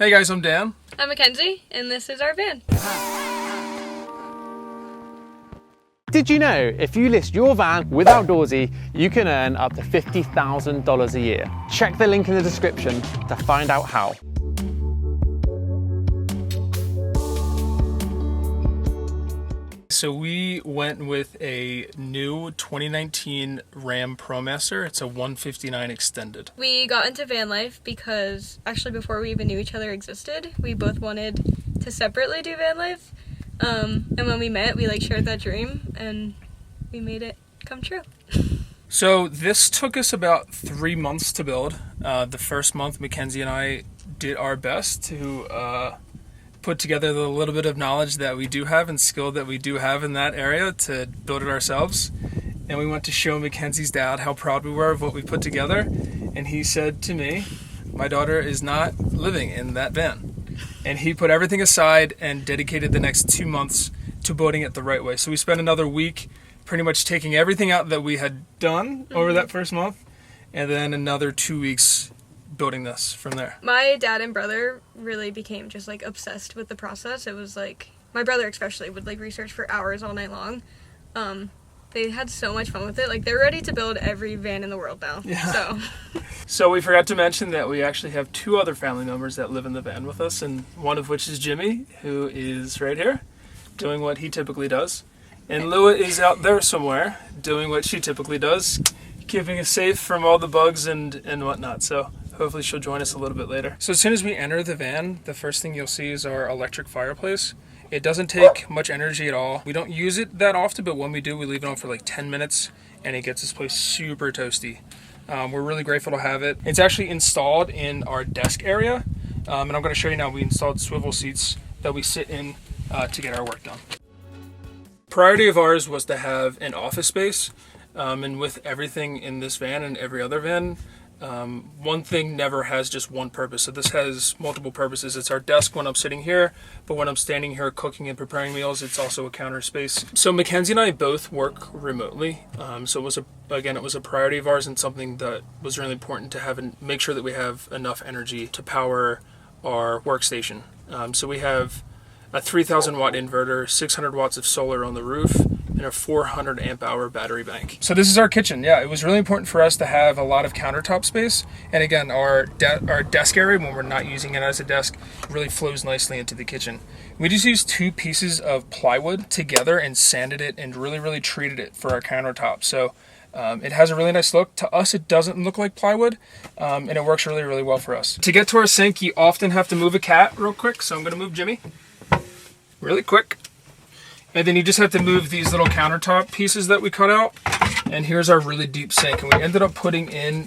Hey guys, I'm Dan. I'm Mackenzie, and this is our van. Did you know if you list your van with Outdoorsy, you can earn up to $50,000 a year? Check the link in the description to find out how. So we went with a new 2019 Ram ProMaster. It's a 159 extended. We got into van life because actually before we even knew each other existed, we both wanted to separately do van life. And when we met, we shared that dream and we made it come true. So this took us about 3 months to build. The first month, Mackenzie and I did our best to put together the little bit of knowledge that we do have and skill that we do have in that area to build it ourselves. And we went to show Mackenzie's dad how proud we were of what we put together. And he said to me, my daughter is not living in that van. And he put everything aside and dedicated the next 2 months to building it the right way. So we spent another week pretty much taking everything out that we had done over that first month, and then another 2 weeks building this from there. My dad and brother really became just obsessed with the process. It was my brother especially would research for hours all night long. They had so much fun with it. They're ready to build every van in the world now. Yeah. So we forgot to mention that we actually have 2 other family members that live in the van with us, and one of which is Jimmy, who is right here doing what he typically does. And Lua is out there somewhere doing what she typically does, keeping us safe from all the bugs and whatnot. So hopefully she'll join us a little bit later. So as soon as we enter the van, the first thing you'll see is our electric fireplace. It doesn't take much energy at all. We don't use it that often, but when we do, we leave it on for 10 minutes and it gets this place super toasty. We're really grateful to have it. It's actually installed in our desk area. And I'm going to show you now, we installed swivel seats that we sit in to get our work done. Priority of ours was to have an office space. And with everything in this van and every other van, one thing never has just one purpose. So this has multiple purposes. It's our desk when I'm sitting here, but when I'm standing here cooking and preparing meals, it's also a counter space. So Mackenzie and I both work remotely. So it was a priority of ours and something that was really important to have and make sure that we have enough energy to power our workstation. So we have a 3,000 watt inverter, 600 watts of solar on the roof, and a 400 amp hour battery bank. So this is our kitchen. Yeah, it was really important for us to have a lot of countertop space. And again, our desk area, when we're not using it as a desk, really flows nicely into the kitchen. We just used 2 pieces of plywood together and sanded it and really treated it for our countertop. So it has a really nice look. To us, it doesn't look like plywood, and it works really well for us. To get to our sink, you often have to move a cat real quick. So I'm gonna move Jimmy really quick. And then you just have to move these little countertop pieces that we cut out. And here's our really deep sink. And we ended up putting in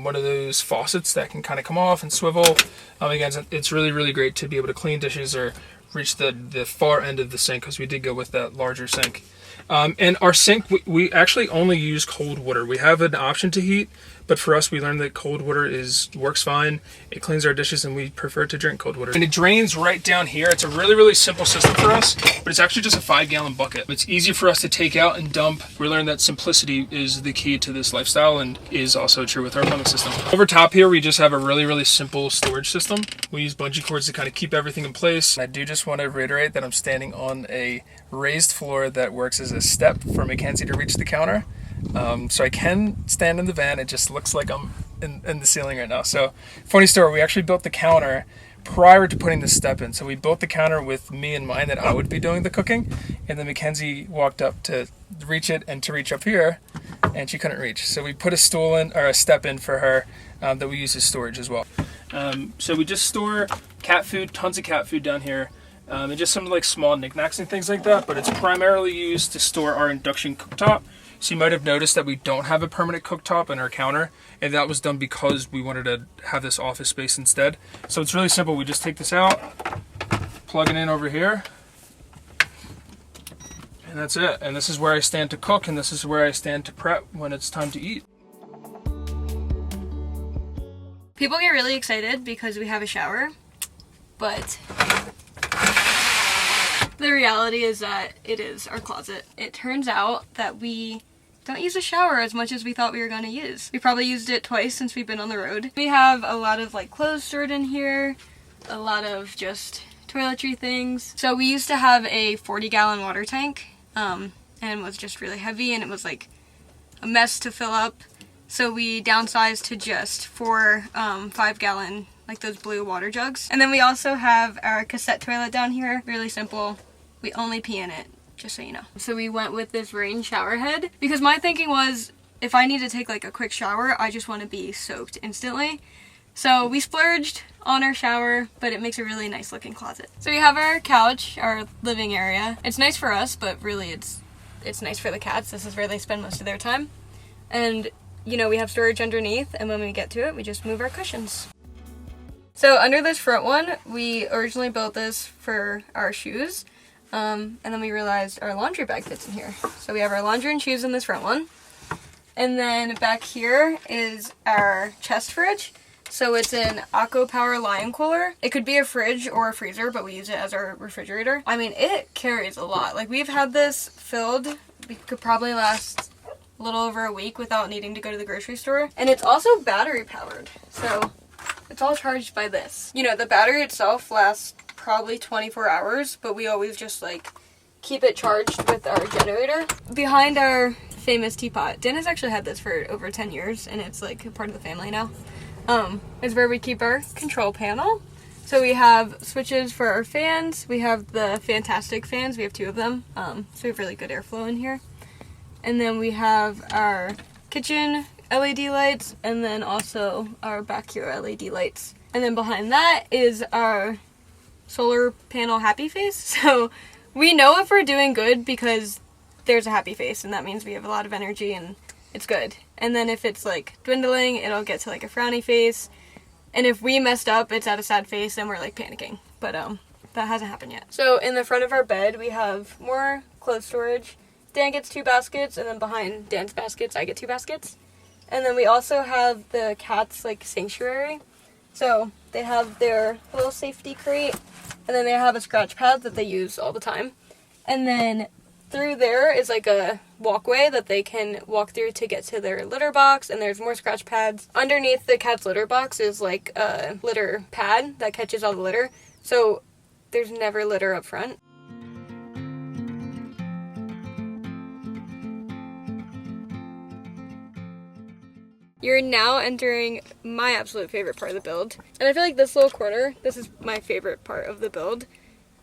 one of those faucets that can kind of come off and swivel. Again, it's really great to be able to clean dishes or reach the far end of the sink, because we did go with that larger sink. And our sink, we actually only use cold water. We have an option to heat, but for us, we learned that cold water works fine. It cleans our dishes, and we prefer to drink cold water. And it drains right down here. It's a really simple system for us, but it's actually just a 5-gallon bucket. It's easy for us to take out and dump. We learned that simplicity is the key to this lifestyle and is also true with our plumbing system. Over top here, we just have a really simple storage system. We use bungee cords to kind of keep everything in place. And I do just want to reiterate that I'm standing on a raised floor that works as a step for Mackenzie to reach the counter. So I can stand in the van. It just looks like I'm in the ceiling right now. So funny story, we actually built the counter prior to putting the step in. So we built the counter with me in mind that I would be doing the cooking, and then Mackenzie walked up to reach it and to reach up here, and she couldn't reach. So we put a stool in, or a step in for her, that we use as storage as well. So we just store cat food, tons of cat food down here. And just some small knickknacks and things like that, but it's primarily used to store our induction cooktop. So you might have noticed that we don't have a permanent cooktop in our counter, and that was done because we wanted to have this office space instead. So it's really simple. We just take this out, plug it in over here, and that's it. And this is where I stand to cook, and this is where I stand to prep when it's time to eat. People get really excited because we have a shower, but the reality is that it is our closet. It turns out that we don't use a shower as much as we thought we were going to use. We probably used it twice since we've been on the road. We have a lot of clothes stored in here. a lot of just toiletry things. So we used to have a 40-gallon water tank, and it was just really heavy, and it was like a mess to fill up. So we downsized to just 4 5-gallon, like those blue water jugs. And then we also have our cassette toilet down here. Really simple. We only pee in it, just so you know. So we went with this rain shower head because my thinking was if I need to take like a quick shower, I just want to be soaked instantly. So we splurged on our shower, but it makes a really nice looking closet. So we have our couch, our living area. It's nice for us, but really it's nice for the cats. This is where they spend most of their time. And you know, we have storage underneath, and when we get to it, we just move our cushions. So under this front one, we originally built this for our shoes, and then we realized our laundry bag fits in here. So we have our laundry and shoes in this front one. And then back here is our chest fridge. So it's an AquaPower Lion Cooler. It could be a fridge or a freezer, but we use it as our refrigerator. I mean, it carries a lot. Like, we've had this filled. We could probably last a little over a week without needing to go to the grocery store. And it's also battery powered. So it's all charged by this. You know, the battery itself lasts probably 24 hours, but we always just like keep it charged with our generator. Behind our famous teapot, Dan has actually had this for over 10 years, and it's like a part of the family now. Is where we keep our control panel. So we have switches for our fans. We have the Fantastic fans. We have 2 of them. So we have really good airflow in here. And then we have our kitchen LED lights, and then also our back here LED lights. And then behind that is our solar panel happy face. So we know if we're doing good because there's a happy face, and that means we have a lot of energy and it's good. And then if it's like dwindling, it'll get to like a frowny face. And if we messed up, it's at a sad face and we're like panicking. But that hasn't happened yet. So in the front of our bed, we have more clothes storage. Dan gets 2 baskets, and then behind Dan's baskets, I get 2 baskets. And then we also have the cat's like sanctuary. So they have their little safety crate, and then they have a scratch pad that they use all the time. And then through there is like a walkway that they can walk through to get to their litter box, and there's more scratch pads. Underneath the cat's litter box is like a litter pad that catches all the litter. So there's never litter up front. You're now entering my absolute favorite part of the build. And I feel like this little corner, this is my favorite part of the build.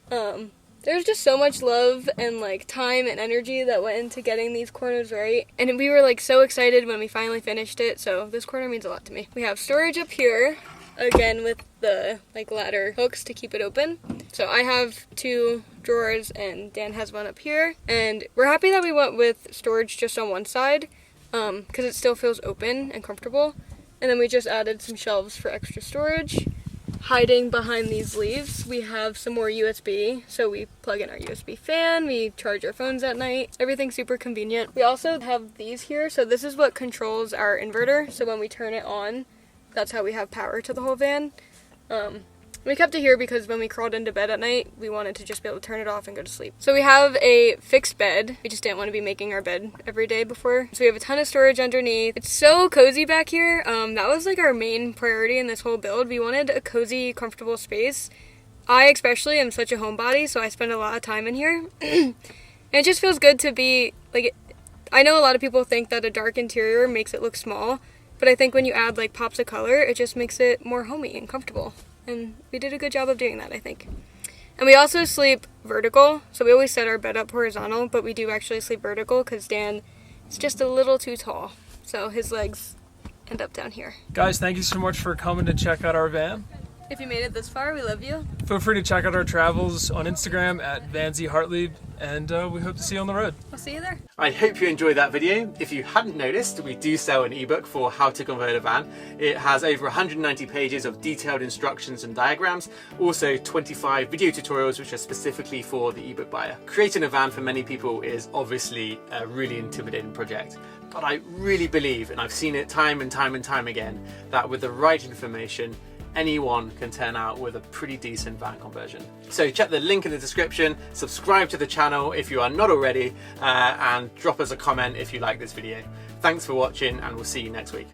There's just so much love and like time and energy that went into getting these corners right. And we were like so excited when we finally finished it. So this corner means a lot to me. We have storage up here, again with the like ladder hooks to keep it open. So I have 2 drawers and Dan has one up here. And we're happy that we went with storage just on one side, because it still feels open and comfortable. And then we just added some shelves for extra storage. Hiding behind these leaves, we have some more USB, so we plug in our USB fan, we charge our phones at night, everything's super convenient. We also have these here, so this is what controls our inverter, so when we turn it on, that's how we have power to the whole van. We kept it here because when we crawled into bed at night, we wanted to just be able to turn it off and go to sleep. So we have a fixed bed. We just didn't want to be making our bed every day before. So we have a ton of storage underneath. It's so cozy back here. That was like our main priority in this whole build. We wanted a cozy, comfortable space. I especially am such a homebody, so I spend a lot of time in here. And it just feels good to be, like, I know a lot of people think that a dark interior makes it look small, but I think when you add like pops of color, it just makes it more homey and comfortable. And we did a good job of doing that, I think. And we also sleep vertical, so we always set our bed up horizontal, but we do actually sleep vertical because Dan is just a little too tall, so his legs end up down here. Guys, thank you so much for coming to check out our van. If you made it this far, we love you. Feel free to check out our travels on Instagram at vanzyhartlieb, and we hope to see you on the road. We'll see you there. I hope you enjoyed that video. If you hadn't noticed, we do sell an ebook for how to convert a van. It has over 190 pages of detailed instructions and diagrams, also 25 video tutorials which are specifically for the ebook buyer. Creating a van for many people is obviously a really intimidating project, but I really believe, and I've seen it time and time and time again, that with the right information, anyone can turn out with a pretty decent van conversion. So check the link in the description, subscribe to the channel if you are not already, and drop us a comment if you like this video. Thanks for watching, and we'll see you next week.